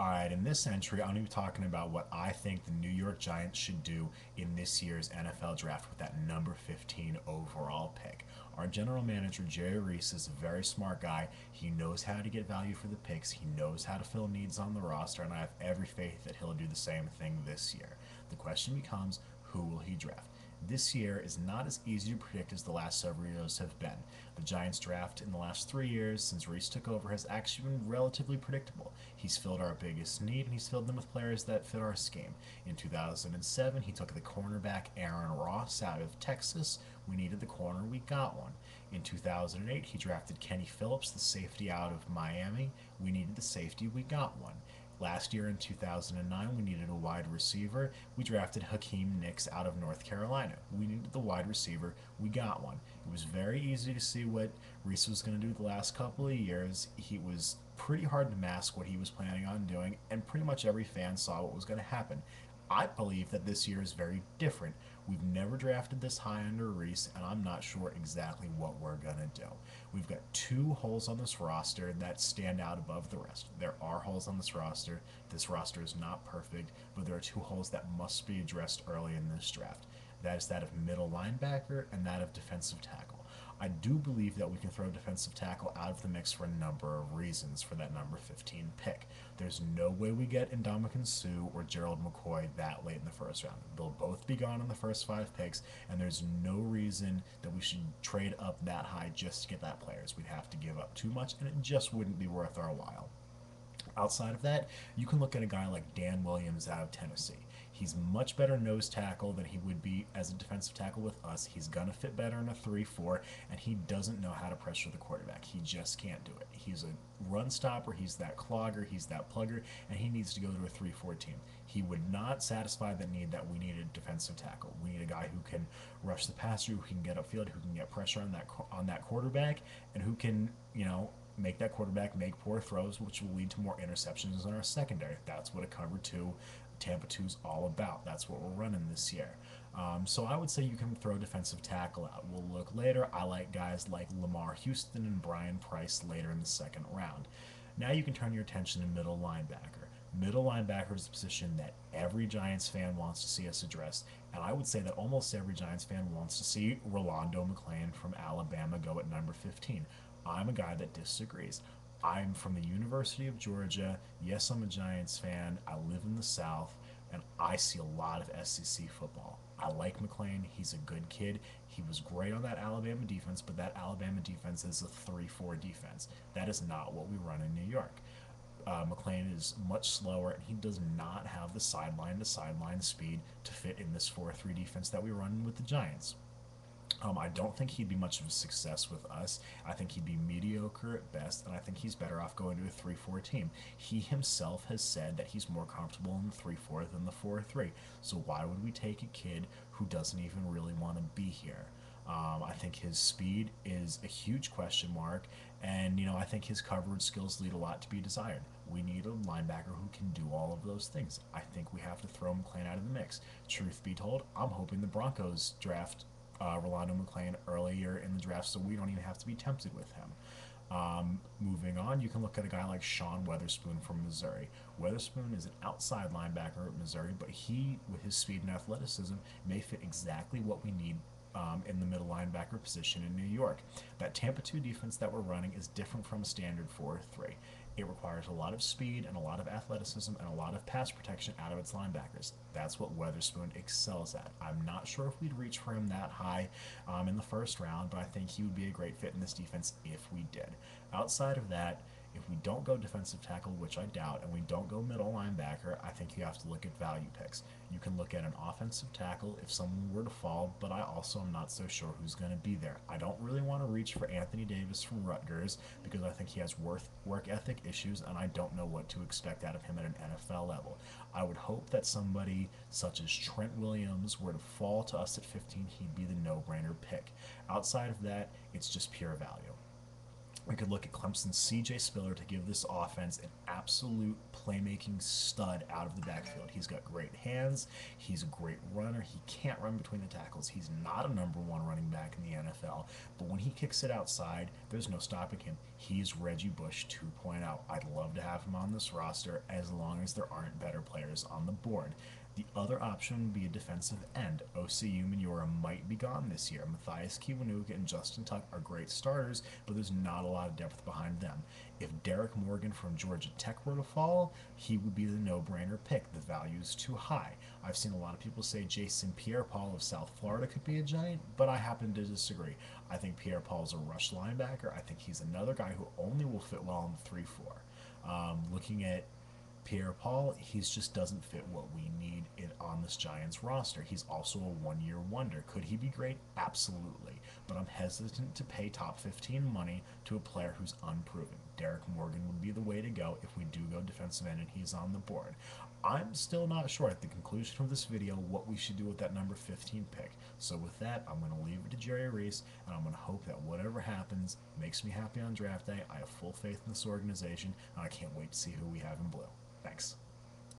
Alright, in this entry, I'm going to be talking about what I think the New York Giants should do in this year's NFL draft with that number 15 overall pick. Our general manager, Jerry Reese, is a very smart guy. He knows how to get value for the picks, he knows how to fill needs on the roster, and I have every faith that he'll do the same thing this year. The question becomes, who will he draft? This year is not as easy to predict as the last several years have been. The Giants draft in the last 3 years since Reese took over has actually been relatively predictable. He's filled our biggest need and he's filled them with players that fit our scheme. In 2007, he took the cornerback Aaron Ross out of Texas. We needed the corner, we got one. In 2008, he drafted Kenny Phillips, the safety out of Miami. We needed the safety, we got one. Last year in 2009, we needed a wide receiver. We drafted Hakeem Nicks out of North Carolina. We needed the wide receiver. We got one. It was very easy to see what Reese was going to do the last couple of years. He was pretty hard to mask what he was planning on doing, and pretty much every fan saw what was going to happen. I believe that this year is very different. We've never drafted this high under Reese, and I'm not sure exactly what we're going to do. We've got two holes on this roster that stand out above the rest. There are holes on this roster. This roster is not perfect, but there are two holes that must be addressed early in this draft. That is that of middle linebacker and that of defensive tackle. I do believe that we can throw defensive tackle out of the mix for a number of reasons for that number 15 pick. There's no way we get Ndamukong Suh or Gerald McCoy that late in the first round. They'll both be gone in the first 5 picks, and there's no reason that we should trade up that high just to get that players. We'd have to give up too much, and it just wouldn't be worth our while. Outside of that, you can look at a guy like Dan Williams out of Tennessee. He's much better nose tackle than he would be as a defensive tackle with us. He's going to fit better in a 3-4, and he doesn't know how to pressure the quarterback. He just can't do it. He's a run stopper, he's that clogger, he's that plugger, and he needs to go to a 3-4 team. He would not satisfy the need that we needed defensive tackle. We need a guy who can rush the passer, who can get upfield, who can get pressure on that quarterback, and who can, make that quarterback make poor throws, which will lead to more interceptions in our secondary. That's what a cover two, Tampa 2 is all about. That's what we're running this year. So I would say you can throw defensive tackle out. We'll look later. I like guys like Lamar Houston and Brian Price later in the second round. Now you can turn your attention to middle linebacker. Middle linebacker is a position that every Giants fan wants to see us address, and I would say that almost every Giants fan wants to see Rolando McClain from Alabama go at number 15. I'm a guy that disagrees. I'm from the University of Georgia. Yes, I'm a Giants fan. I live in the South, and I see a lot of SEC football. I like McClain. He's a good kid. He was great on that Alabama defense, but that Alabama defense is a 3-4 defense. That is not what we run in New York. McClain is much slower, and he does not have the sideline to sideline speed to fit in this 4-3 defense that we run with the Giants. I don't think he'd be much of a success with us. I think he'd be mediocre at best, and I think he's better off going to a 3-4 team. He himself has said that he's more comfortable in the 3-4 than the 4-3. So why would we take a kid who doesn't even really want to be here? I think his speed is a huge question mark, and I think his coverage skills leave a lot to be desired. We need a linebacker who can do all of those things. I think we have to throw McClain out of the mix. Truth be told, I'm hoping the Broncos draft Rolando McClain earlier in the draft, so we don't even have to be tempted with him. Moving on, you can look at a guy like Sean Weatherspoon from Missouri. Weatherspoon is an outside linebacker at Missouri, but he, with his speed and athleticism, may fit exactly what we need in the middle linebacker position in New York. That Tampa 2 defense that we're running is different from a standard 4-3. It requires a lot of speed and a lot of athleticism and a lot of pass protection out of its linebackers. That's what Weatherspoon excels at. I'm not sure if we'd reach for him that high in the first round, but I think he would be a great fit in this defense if we did. Outside of that, if we don't go defensive tackle, which I doubt, and we don't go middle linebacker, I think you have to look at value picks. You can look at an offensive tackle if someone were to fall, but I also am not so sure who's going to be there. I don't really want to reach for Anthony Davis from Rutgers because I think he has work ethic issues, and I don't know what to expect out of him at an NFL level. I would hope that somebody such as Trent Williams were to fall to us at 15, he'd be the no-brainer pick. Outside of that, it's just pure value. We could look at Clemson's C.J. Spiller to give this offense an absolute playmaking stud out of the backfield. He's got great hands. He's a great runner. He can't run between the tackles. He's not a number one running back in the NFL, but when he kicks it outside, there's no stopping him. He's Reggie Bush 2.0. I'd love to have him on this roster as long as there aren't better players on the board. The other option would be a defensive end. OCU Minora might be gone this year. Matthias Kiwanuka and Justin Tuck are great starters, but there's not a lot of depth behind them. If Derek Morgan from Georgia Tech were to fall, he would be the no-brainer pick. The value is too high. I've seen a lot of people say Jason Pierre-Paul of South Florida could be a giant, but I happen to disagree. I think Pierre-Paul is a rush linebacker. I think he's another guy who only will fit well in the 3-4. Looking at Pierre-Paul, he just doesn't fit what we need on this Giants roster. He's also a one-year wonder. Could he be great? Absolutely. But I'm hesitant to pay top 15 money to a player who's unproven. Derek Morgan would be the way to go if we do go defensive end and he's on the board. I'm still not sure at the conclusion of this video what we should do with that number 15 pick. So with that, I'm going to leave it to Jerry Reese, and I'm going to hope that whatever happens makes me happy on draft day. I have full faith in this organization, and I can't wait to see who we have in blue. Thanks.